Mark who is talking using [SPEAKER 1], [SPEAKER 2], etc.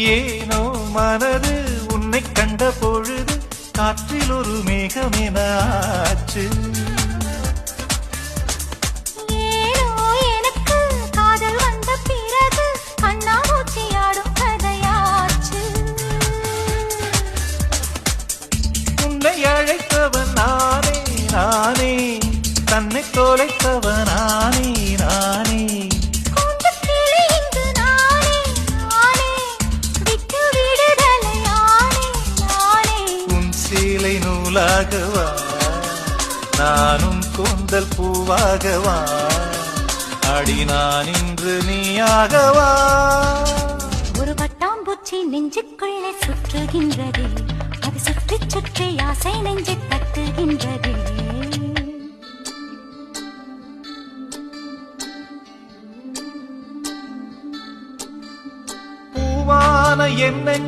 [SPEAKER 1] ஏனோ மனது உன்னை கண்ட பொழுது காற்றில் ஒரு மேகமென ஆச்சு.
[SPEAKER 2] ஏனோ எனக்கு காதல் வந்த பிறகு கண்ணாமூச்சியாடும் கதையாச்சு.
[SPEAKER 1] உன்னை அழைத்தவன் நானே நானே, தன்னை தொலைத்தவன் நானே நானே. நூலாகவா நானும் கூந்தல் பூவாகவா, அடி நான் இன்று நீயாகவா.
[SPEAKER 2] ஒரு பட்டாம்பூச்சி நெஞ்சுக்குள்ளே சுற்றுகின்றது, அது சுற்றி சுற்றி ஆசை நெஞ்சை தட்டுகின்றது.
[SPEAKER 1] பூவான என்னை